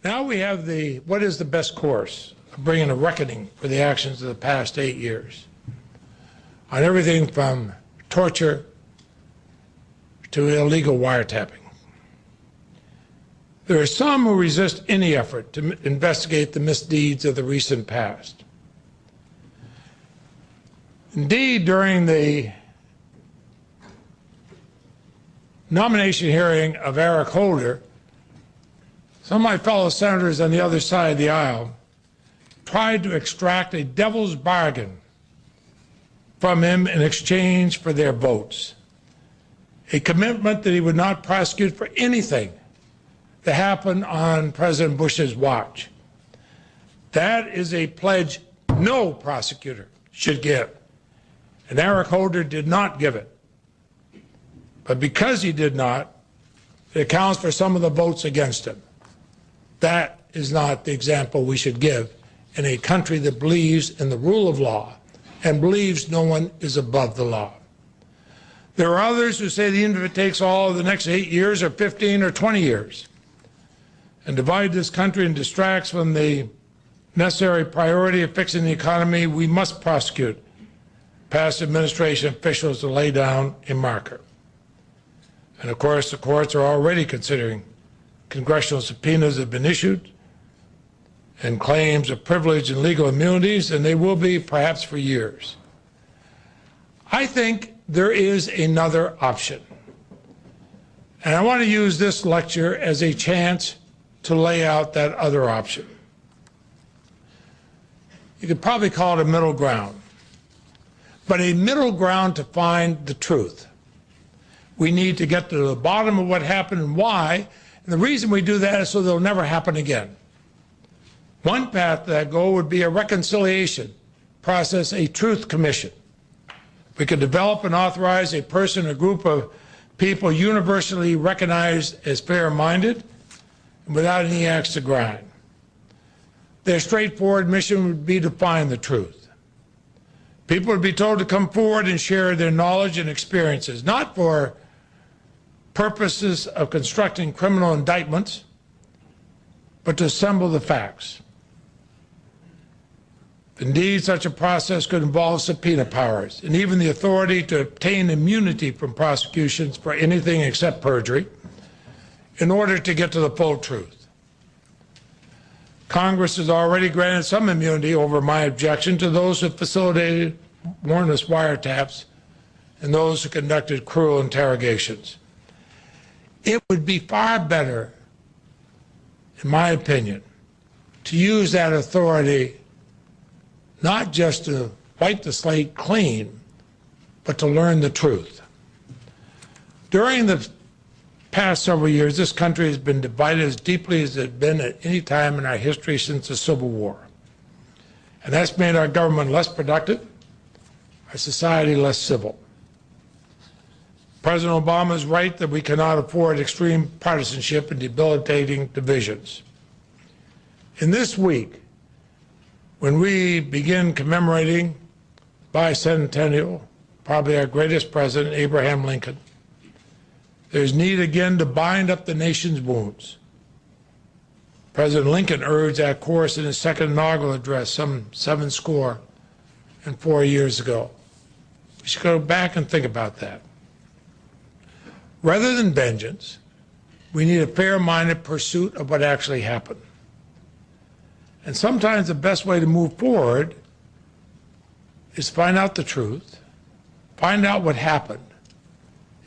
Now we have what is the best course of bringing a reckoning for the actions of the past 8 years on everything from torture to illegal wiretapping. There are some who resist any effort to investigate the misdeeds of the recent past. Indeed, during the nomination hearing of Eric Holder, some of my fellow senators on the other side of the aisle tried to extract a devil's bargain from him in exchange for their votes, a commitment that he would not prosecute for anything that happened on President Bush's watch. That is a pledge no prosecutor should give, and Eric Holder did not give it. But because he did not, it accounts for some of the votes against him. That is not the example we should give in a country that believes in the rule of law and believes no one is above the law. There are others who say that even if it takes all of the next 8 years or 15 or 20 years and divide this country and distracts from the necessary priority of fixing the economy, we must prosecute past administration officials to lay down a marker. And of course, the courts are already considering congressional subpoenas have been issued and claims of privilege and legal immunities, and they will be perhaps for years. I think there is another option. And I want to use this lecture as a chance to lay out that other option. You could probably call it a middle ground, but a middle ground to find the truth. We need to get to the bottom of what happened and why, and the reason we do that is so they'll never happen again. One path to that goal would be a reconciliation process, a truth commission. We could develop and authorize a person or group of people universally recognized as fair-minded and without any axe to grind. Their straightforward mission would be to find the truth. People would be told to come forward and share their knowledge and experiences, not for purposes of constructing criminal indictments, but to assemble the facts. Indeed, such a process could involve subpoena powers and even the authority to obtain immunity from prosecutions for anything except perjury in order to get to the full truth. Congress has already granted some immunity over my objection to those who facilitated warrantless wiretaps and those who conducted cruel interrogations. It would be far better, in my opinion, to use that authority not just to wipe the slate clean, but to learn the truth. During the past several years, this country has been divided as deeply as it's been at any time in our history since the Civil War. And that's made our government less productive, our society less civil. President Obama is right that we cannot afford extreme partisanship and debilitating divisions. In this week, when we begin commemorating bicentennial, probably our greatest president, Abraham Lincoln, there's need again to bind up the nation's wounds. President Lincoln urged that course in his second inaugural address some 74 years ago. We should go back and think about that. Rather than vengeance, we need a fair-minded pursuit of what actually happened. And sometimes the best way to move forward is find out the truth, find out what happened,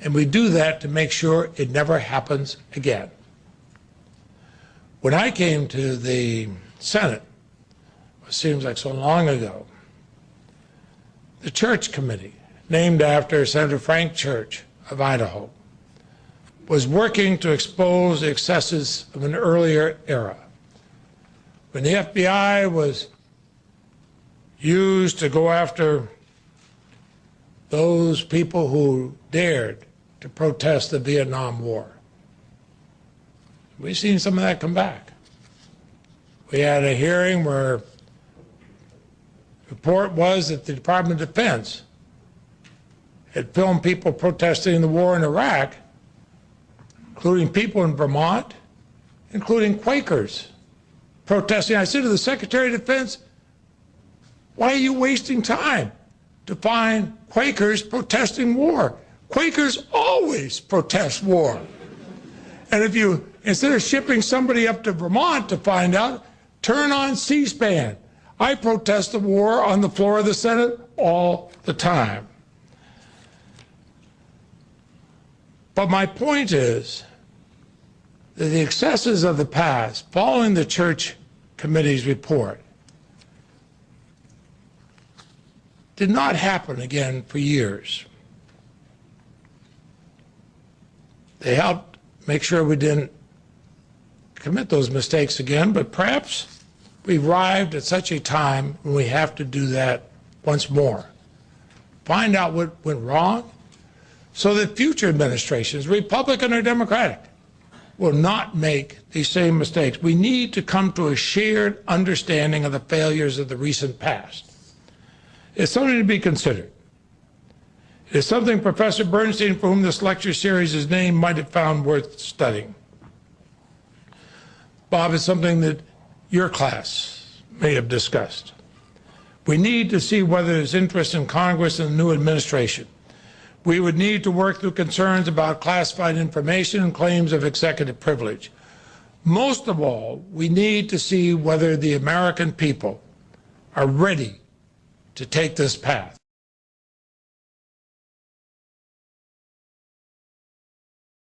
and we do that to make sure it never happens again. When I came to the Senate, it seems like so long ago, the Church Committee, named after Senator Frank Church of Idaho, was working to expose the excesses of an earlier era, when the FBI was used to go after those people who dared to protest the Vietnam War. We've seen some of that come back. We had a hearing where the report was that the Department of Defense had filmed people protesting the war in Iraq, including people in Vermont, including Quakers protesting. I said to the Secretary of Defense, why are you wasting time to find Quakers protesting war? Quakers always protest war. And if you, instead of shipping somebody up to Vermont to find out, turn on C-SPAN. I protest the war on the floor of the Senate all the time. But my point is that the excesses of the past, following the Church Committee's report, did not happen again for years. They helped make sure we didn't commit those mistakes again, but perhaps we arrived at such a time when we have to do that once more. Find out what went wrong so that future administrations, Republican or Democratic, will not make these same mistakes. We need to come to a shared understanding of the failures of the recent past. It's something to be considered. It's something Professor Bernstein, for whom this lecture series is named, might have found worth studying. Bob, it's something that your class may have discussed. We need to see whether there's interest in Congress and the new administration. We would need to work through concerns about classified information and claims of executive privilege. Most of all, we need to see whether the American people are ready to take this path.